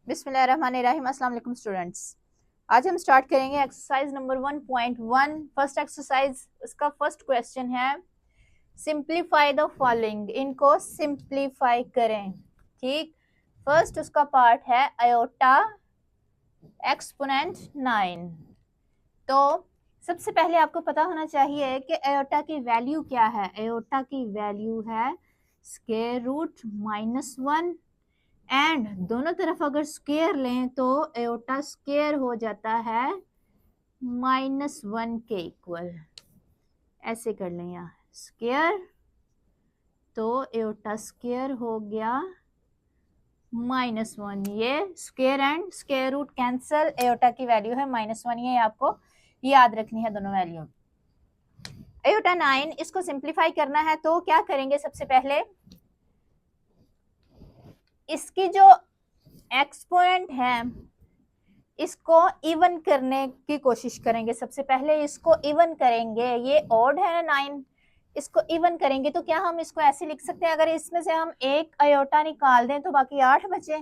बिस्मिल्लाहिर्रहमानिर्रहीम। अस्सलाम वालेकुम स्टूडेंट्स। आज हम स्टार्ट करेंगे एक्सरसाइज नंबर 1.1। फर्स्ट एक्सरसाइज, उसका फर्स्ट क्वेश्चन है सिंप्लीफाई द फॉलोइंग। इनको सिंप्लीफाई करें। ठीक, फर्स्ट उसका पार्ट है आयोटा एक्सपोनेंट 9। तो सबसे पहले आपको पता होना चाहिए कि आयोटा की वैल्यू क्या है। आयोटा की वैल्यू है स्क्वायर रूट -1 एंड दोनों तरफ अगर स्क्वायर लें तो एयोटा स्क्वायर हो जाता है -1 के इक्वल। ऐसे कर लें यहाँ स्क्वायर, तो एयोटा स्क्वायर हो गया -1। ये square and square root cancel, iota की वैल्यू है -1। ये आपको याद रखनी है दोनों वैल्यू। एयोटा 9, इसको सिंप्लीफाई करना है तो क्या करेंगे, सबसे पहले इसकी जो एक्सपोनेंट है इसको इवन करने की कोशिश करेंगे। सबसे पहले इसको इवन करेंगे। ये ऑड है ना 9, इसको इवन करेंगे तो क्या हम इसको ऐसे लिख सकते हैं, अगर इसमें से हम एक आयोटा निकाल दें तो बाकी 8 बचे।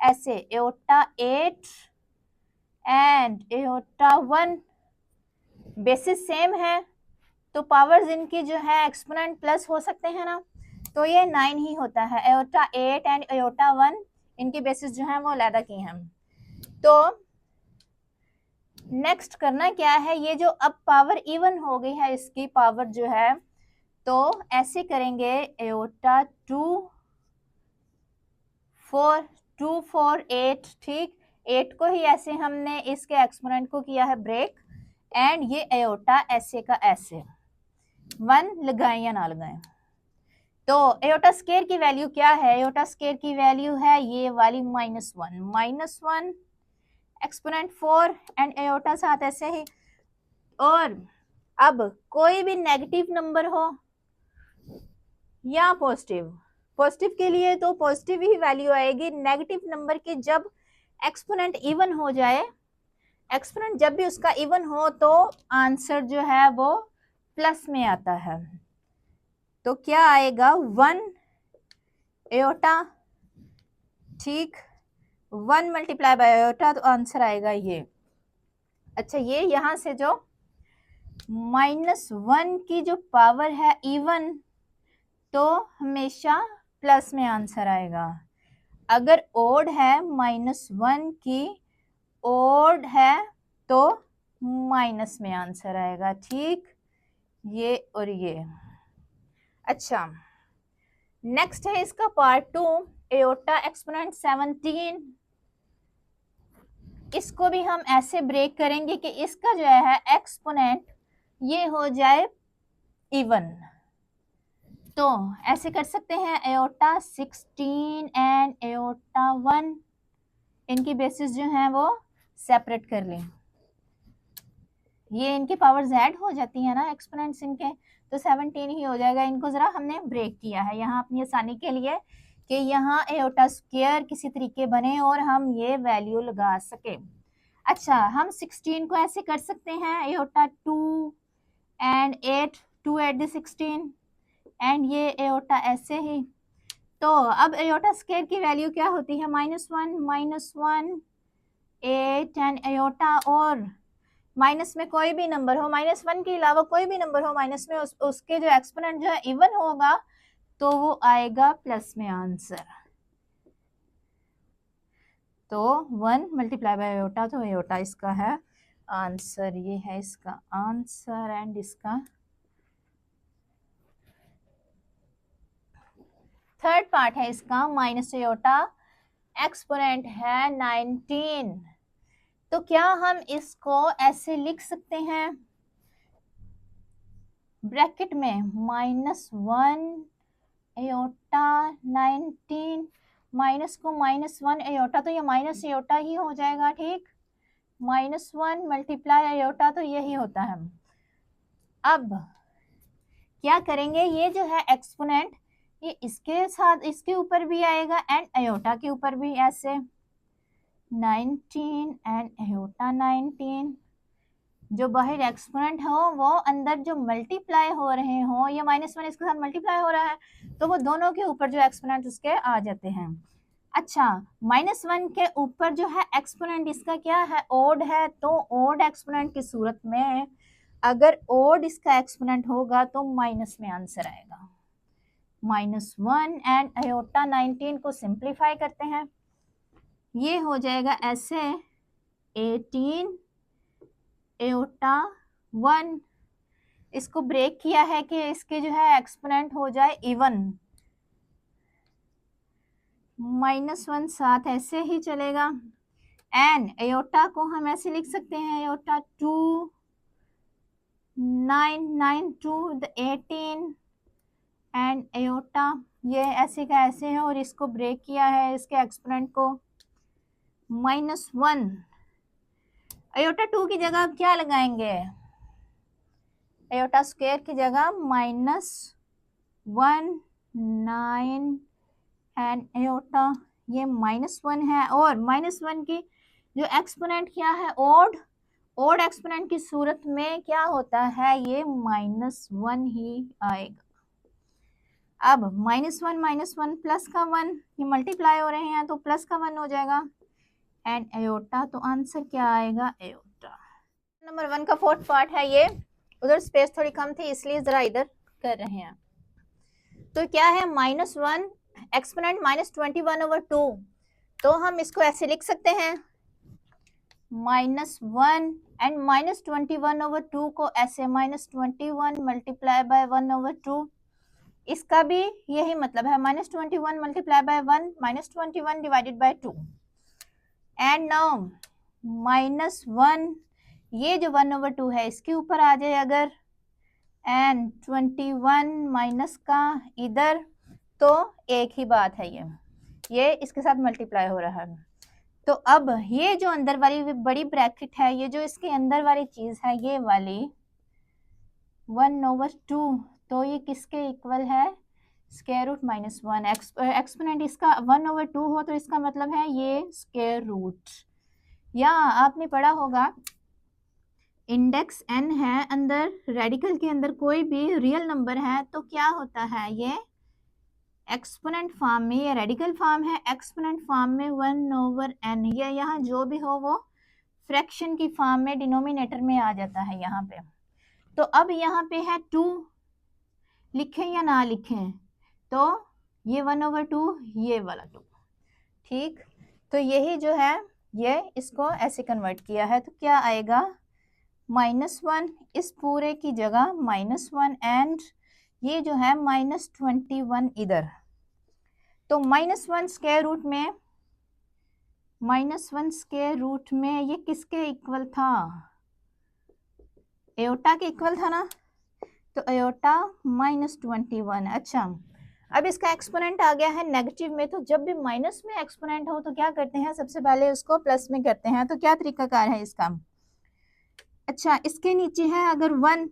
ऐसे iota 8 and iota 1 basis same है तो पावर्स इनकी जो है एक्सपोनेंट प्लस हो सकते हैं ना, तो ये 9 ही होता है। आयोटा 8 एंड आयोटा 1 इनकी बेसिस जो है वो अलग की हैं। तो नेक्स्ट करना क्या है, ये जो अब पावर इवन हो गई है इसकी पावर जो है, तो ऐसे करेंगे एयोटा 2 4 2 4 8। ठीक, 8 को ही ऐसे हमने इसके एक्सपोनेंट को किया है ब्रेक एंड ये एयोटा ऐसे का ऐसे 1 लगाएं या ना लगाएं। तो एयोटा स्क्वायर की वैल्यू क्या है, एयोटा स्क्वायर की वैल्यू है ये वाली -1 एक्सपोनेंट 4 एंड एयोटा साथ ऐसे ही। और अब कोई भी नेगेटिव नंबर हो या पॉजिटिव, पॉजिटिव के लिए तो पॉजिटिव ही वैल्यू आएगी। नेगेटिव नंबर की जब एक्सपोनेंट इवन हो जाए, एक्सपोनेंट जब भी उसका इवन हो तो आंसर जो है वो प्लस में आता है। तो क्या आएगा 1 एयोटा, ठीक, 1 मल्टीप्लाई बाय एयोटा, तो आंसर आएगा ये। अच्छा, ये यहां से जो -1 की जो पावर है इवन, तो हमेशा प्लस में आंसर आएगा। अगर ओड है -1 की, ओड है तो माइनस में आंसर आएगा। ठीक, ये और ये। अच्छा, नेक्स्ट है इसका पार्ट 2 एयोटा एक्सपोनेंट 17। इसको भी हम ऐसे ब्रेक करेंगे कि इसका जो है एक्सपोनेंट ये हो जाए इवन। तो ऐसे कर सकते हैं एयोटा 16 एंड एयोटा 1, इनकी बेसिस जो है वो सेपरेट कर लें। ये इनकी पावर z हो जाती है ना एक्सपोनेंट्स इनके, तो 17 ही हो जाएगा। इनको जरा हमने ब्रेक किया है यहाँ अपनी आसानी के लिए कि यहाँ एयोटा स्क्वायर किसी तरीके बने और हम ये वैल्यू लगा सके। अच्छा, हम 16 को ऐसे कर सकते हैं एयोटा 2 एंड 8 2 8 16 एंड ये एयोटा ऐसे ही। तो अब एयोटा स्क्वायर की वैल्यू क्या होती है, -1 8 एंड एयोटा, और माइनस में कोई भी नंबर हो, -1 के अलावा कोई भी नंबर हो माइनस में, उसके जो एक्सपोनेंट जो है इवन होगा तो वो आएगा प्लस में आंसर। तो 1 मल्टीप्लाई बाय एयोटा, तो एयोटा इसका है आंसर। ये है इसका आंसर एंड इसका थर्ड पार्ट है इसका माइनस एयोटा एक्सपोनेंट है 19। तो क्या हम इसको ऐसे लिख सकते हैं ब्रैकेट में -1 एयोटा 19 माइनस को -1 एयोटा, तो ये माइनस एयोटा ही हो जाएगा। ठीक, -1 मल्टीप्लाई एयोटा, तो यही होता है। अब क्या करेंगे, ये जो है एक्सपोनेंट ये इसके साथ इसके ऊपर भी आएगा एंड एयोटा के ऊपर भी, ऐसे 19 एंड एयोटा 19। जो बाहर एक्सपोनेंट हो वो अंदर जो मल्टीप्लाई हो रहे हो, ये -1 इसके साथ मल्टीप्लाई हो रहा है तो वो दोनों के ऊपर जो एक्सपोनेंट उसके आ जाते हैं। अच्छा, -1 के ऊपर जो है एक्सपोनेंट इसका क्या है, ओड है, तो ओड एक्सपोनेंट की सूरत में अगर ओड इसका एक्सपोनेंट होगा तो माइनस में आंसर आएगा। -1 एंड आयोटा 19 को सिंप्लीफाई करते हैं, ये हो जाएगा ऐसे 18 आयोटा 1, इसको ब्रेक किया है कि इसके जो है एक्सपोनेंट हो जाए इवन, -1 साथ ऐसे ही चलेगा, एंड आयोटा को हम ऐसे लिख सकते हैं आयोटा 2 9 9 2 18 एंड आयोटा ये ऐसे का ऐसे है, और इसको ब्रेक किया है इसके एक्सपोनेंट को -1। आयोटा 2 की जगह आप क्या लगाएंगे, आयोटा स्क्वायर की जगह -1 9 एंड आयोटा ये -1 है, और -1 की जो एक्सपोनेंट क्या है ओड, ओड एक्सपोनेंट की सूरत में क्या होता है, ये -1 ही आएगा। अब -1 प्लस का 1 ये मल्टीप्लाई हो रहे हैं तो प्लस का 1 हो जाएगा, एंड आयोटा, तो आंसर क्या आएगा आयोटा। नंबर 1 का फोर्थ पार्ट है ये, उधर स्पेस थोड़ी कम थी इसलिए जरा इधर कर रहे हैं। तो क्या है -1 एक्सपोनेंट -21/2, तो हम इसको ऐसे लिख सकते हैं -1 एंड -21/2 को ऐसे -21 मल्टीप्लाई बाय 1/2, इसका भी यही मतलब है -21 multiply by 1 -21 divided by 2, and now -1 ये जो 1/2 है इसके ऊपर आ जाए अगर, एंड 21 माइनस का इधर, तो एक ही बात है, ये इसके साथ मल्टीप्लाई हो रहा है। तो अब ये जो अंदर वाली बड़ी ब्रैकेट है, ये जो इसके अंदर वाली चीज है ये वाली 1/2, तो ये किसके इक्वल है, स्क्वायर रूट -1, एक्सपोनेंट इसका 1/2 हो तो इसका मतलब है ये स्क्वायर रूट, या आपने पढ़ा होगा इंडेक्स n है, अंदर रेडिकल के अंदर कोई भी रियल नंबर है तो क्या होता है, ये एक्सपोनेंट फॉर्म में, ये रेडिकल फॉर्म है, एक्सपोनेंट फॉर्म में 1/n, ये यहाँ जो भी हो वो फ्रैक्शन की फॉर्म में डिनोमिनेटर में आ जाता है यहाँ पे। तो अब यहाँ पे है 2, लिखें या ना लिखें, तो ये 1/2 ये वाला 2, ठीक, तो यही जो है ये इसको ऐसे कन्वर्ट किया है, तो क्या आएगा -1 इस पूरे की जगह -1, एंड ये जो है -21 इधर, तो -1 स्क्वायर रूट में, -1 स्क्वायर रूट में ये किसके इक्वल था, आयोटा के इक्वल था ना, तो आयोटा -21। अच्छा, अब इसका एक्सपोनेंट आ गया है नेगेटिव में, तो जब भी माइनस में एक्सपोनेंट हो तो क्या करते हैं, सबसे पहले उसको प्लस में करते हैं, तो क्या तरीकाकार है इसका। अच्छा, इसके नीचे है अगर 1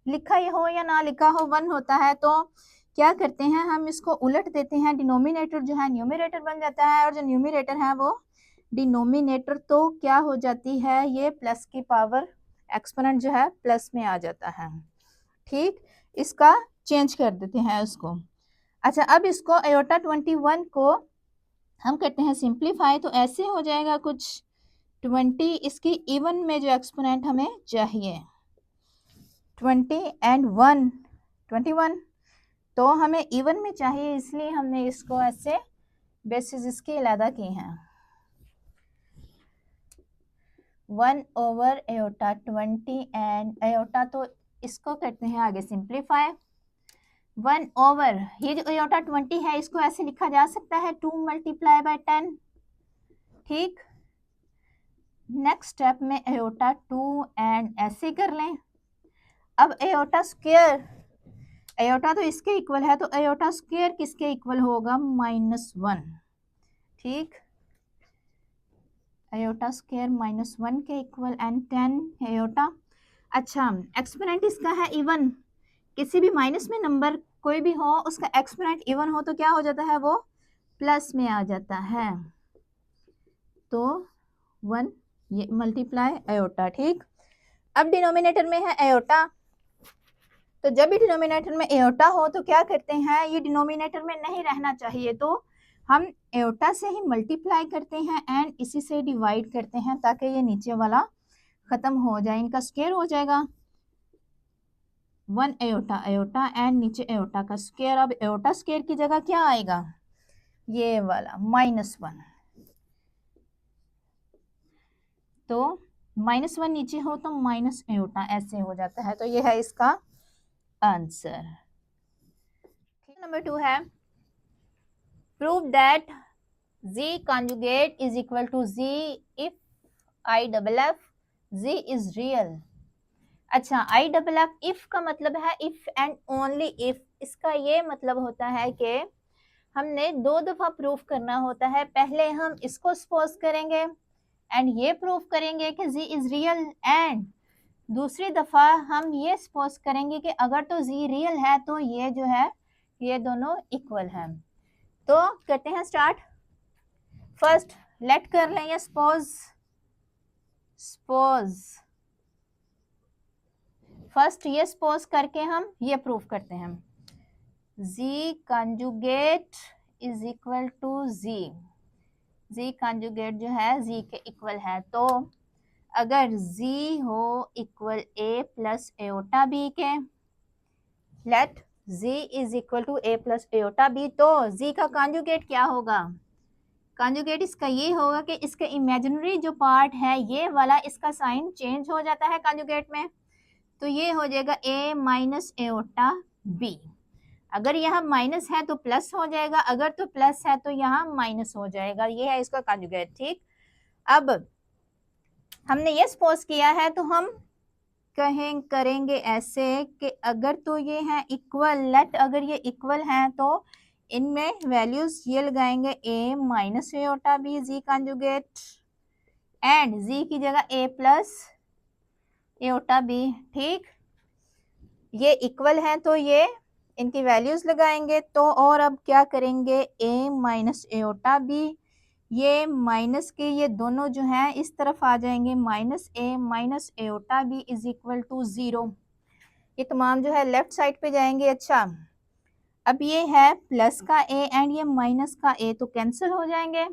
लिखा हो या ना लिखा हो 1 होता है, तो क्या करते हैं हम इसको उलट देते हैं, डिनोमिनेटर जो है न्यूमरेटर बन जाता है, और जो न्यूमरेटर है वो डिनोमिनेटर, तो क्या हो जाती है ये प्लस की पावर, एक्सपोनेंट जो है प्लस में आ जाता है, ठीक, इसका चेंज कर देते हैं उसको। अच्छा, अब इसको आयोटा 21 को हम करते हैं सिंप्लीफाई, तो ऐसे हो जाएगा कुछ 20, इसकी इवन में जो एक्सपोनेंट हमें चाहिए 20 एंड 1 21, तो हमें इवन में चाहिए, इसलिए हमने इसको ऐसे बेसिस इसके अलग किए हैं, 1/आयोटा 20 एंड आयोटा, तो इसको करते हैं आगे सिंप्लीफाई, 1/, ये जो आयोटा 20 है इसको ऐसे लिखा जा सकता है 2 मल्टीप्लाई बाय 10, ठीक, नेक्स्ट स्टेप में आयोटा 2 एंड ऐसे कर लें। अब आयोटा स्क्वायर, आयोटा तो इसके इक्वल है, तो आयोटा स्क्वायर किसके इक्वल होगा, -1, ठीक, आयोटा स्क्वायर -1 के इक्वल, एंड 10 आयोटा। अच्छा, एक्सपोनेंट इसका है इवन, किसी भी माइनस में नंबर कोई भी हो उसका एक्सपोनेंट इवन हो तो क्या हो जाता है, वो प्लस में आ जाता है, तो 1 ये मल्टीप्लाई आयोटा, ठीक। अब डिनोमिनेटर में है आयोटा, तो जब भी डिनोमिनेटर में आयोटा हो तो क्या करते हैं, ये डिनोमिनेटर में नहीं रहना चाहिए, तो हम एओटा से ही मल्टीप्लाई करते हैं एंड इसी से डिवाइड करते हैं ताकि ये नीचे वाला खत्म हो जाए, इनका स्क्वायर हो जाएगा 1 एओटा एओटा एंड नीचे एओटा का स्क्वायर। अब एओटा स्क्वायर की जगह क्या आएगा, ये वाला -1, तो -1 नीचे हो तो माइनस एओटा ऐसे हो जाता है। तो ये है इसका आंसर। नंबर 2 है prove that z conjugate is equal to z if IFF z is real। अच्छा, IFF if का मतलब है if and only if। इसका ये मतलब होता है कि हमने 2 दफा प्रूफ करना होता है। पहले हम इसको सपोज करेंगे एंड ये प्रूफ करेंगे कि z इज रियल, एंड दूसरी दफा हम ये सपोज करेंगे कि अगर तो z रियल है तो ये जो है ये दोनों इक्वल हैं। तो करते हैं स्टार्ट। फर्स्ट लेट कर लेंगे सपोज फर्स्ट ये सपोज करके हम ये प्रूफ करते हैं z conjugate is equal to z conjugate जो है z के इक्वल है। तो अगर z हो equal a plus iota b के, let z is equal to a plus iota b, तो z का कंजुगेट क्या होगा, कंजुगेट इसका ये होगा कि इसका इमेजिनरी जो पार्ट है ये वाला, इसका साइन चेंज हो जाता है कंजुगेट में, तो ये हो जाएगा a माइनस एओटा b। अगर यहाँ माइनस है तो प्लस हो जाएगा, अगर तो प्लस है तो यहाँ माइनस हो जाएगा। ये है इसका कंजुगेट। ठीक, अब हमने ये सपोज किया है तो हम करेंगे ऐसे कि अगर तो ये है इक्वल, लेट अगर ये इक्वल है तो इनमें वैल्यूज ये लगाएंगे a minus iota b z conjugate and z की जगह a प्लस एओटा b। ठीक, ये इक्वल है तो ये इनकी वैल्यूज लगाएंगे। तो और अब क्या करेंगे, a माइनस एओटा b, ये माइनस के ये दोनों जो हैं इस तरफ आ जाएंगे, minus a minus iota b is equal to 0। ये तमाम जो है लेफ्ट साइड पे जाएंगे। अच्छा, अब ये है प्लस का a एंड ये माइनस का a, तो कैंसिल हो जाएंगे।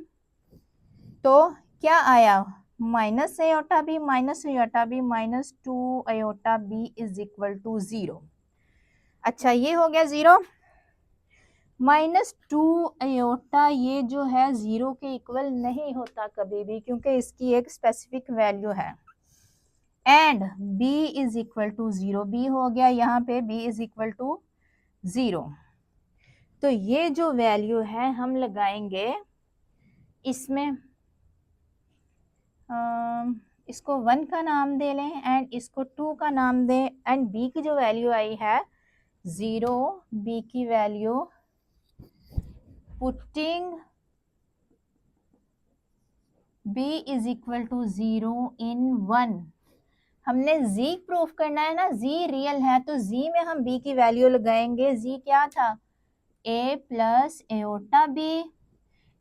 तो क्या आया, minus iota b minus iota b minus 2 iota b is equal to 0। अच्छा, ये हो गया 0। -2 एओटा ये जो है 0 के इक्वल नहीं होता कभी भी, क्योंकि इसकी एक स्पेसिफिक वैल्यू है। And b is equal to 0, b हो गया यहाँ पे b इज इक्वल टू 0। तो ये जो वैल्यू है हम लगाएंगे इसमें, इसको 1 का नाम दे लें एंड इसको 2 का नाम दें, एंड b की जो वैल्यू आई है 0, b की value putting b is equal to 0 in 1। हमने z प्रूफ करना है ना, z रियल है तो z में हम b की वैल्यू लगाएंगे। z क्या था, a plus iota b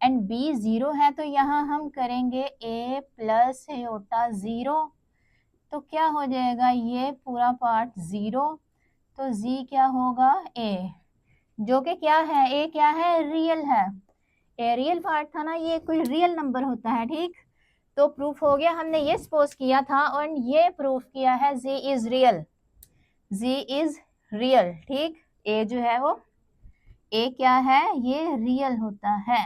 and b 0 है तो यहाँ हम करेंगे a प्लस एओटा 0, तो क्या हो जाएगा ये पूरा पार्ट 0, तो z क्या होगा a, जो कि क्या है, a क्या है, रियल है। a रियल पार्ट था ना, ये कोई रियल नंबर होता है। ठीक, तो प्रूफ हो गया। हमने ये सपोज किया था और ये प्रूफ किया है z is real, z is real. ठीक, a जो है वो a क्या है, ये रियल होता है,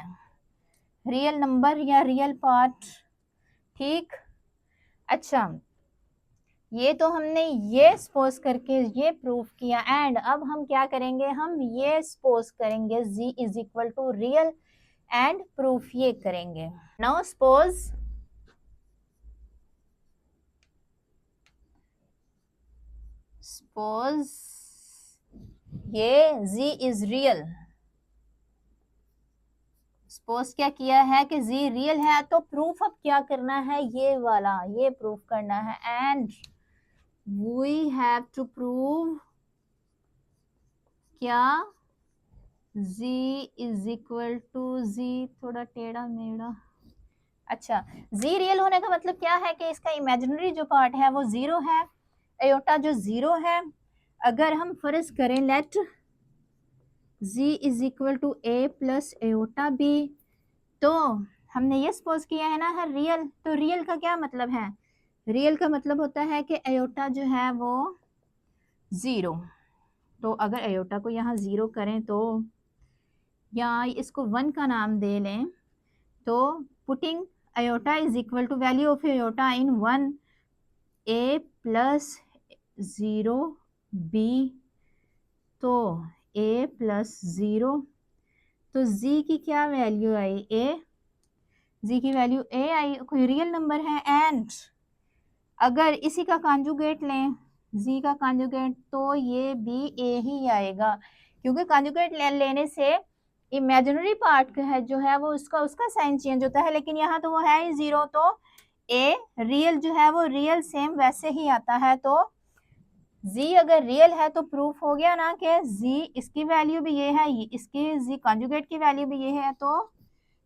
रियल नंबर या रियल पार्ट। ठीक, अच्छा, ये तो हमने ये सपोज करके ये प्रूफ किया, एंड अब हम क्या करेंगे, हम ये सपोज करेंगे z is equal to real and proof ये करेंगे। नाउ सपोज ये z इज रियल, सपोज क्या किया है कि z रियल है, तो प्रूफ अब क्या करना है, ये वाला ये प्रूफ करना है, and we have to prove क्या, z is equal to z, थोड़ा टेढ़ा मेढ़ा। अच्छा, z रियल होने का मतलब क्या है कि इसका इमेजिनरी जो पार्ट है वो 0 है, एओटा जो 0 है। अगर हम फर्ज करें let z is equal to a plus iota b। तो हमने ये सपोज किया है ना है रियल, तो रियल का क्या मतलब है? रियल का मतलब होता है कि एओटा जो है वो 0। तो अगर एओटा को यहाँ 0 करें तो, या इसको 1 का नाम दे लें, तो putting iota is equal to value of iota in 1 a plus 0 b, तो a प्लस 0, तो z की क्या वैल्यू आई? a, z की वैल्यू a आई, कोई रियल नंबर है। एंड अगर इसी का कॉन्जुगेट लें, z का कॉन्जुगेट, तो ये भी a ही आएगा, क्योंकि कॉन्जुगेट लेने से इमेजिनरी पार्ट है जो है वो उसका साइन चेंज होता है, लेकिन यहाँ तो वो है ही 0, तो a रियल जो है वो रियल सेम वैसे ही आता है। तो z अगर रियल है तो प्रूफ हो गया ना कि z इसकी वैल्यू भी ये है, इसकी z कॉन्जुगेट की वैल्यू भी ये है, तो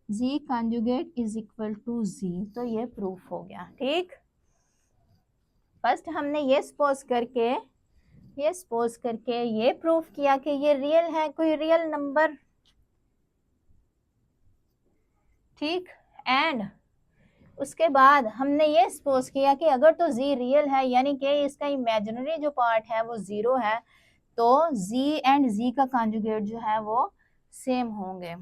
z conjugate is equal to z, तो ये प्रूफ हो गया। ठीक, फर्स्ट हमने ये सपोज करके ये प्रूफ किया कि ये रियल है, कोई रियल नंबर। ठीक, एंड उसके बाद हमने ये सपोज किया कि अगर तो z रियल है, यानी कि इसका इमेजिनरी जो पार्ट है वो 0 है, तो z एंड z का कॉन्जुगेट जो है वो सेम होंगे।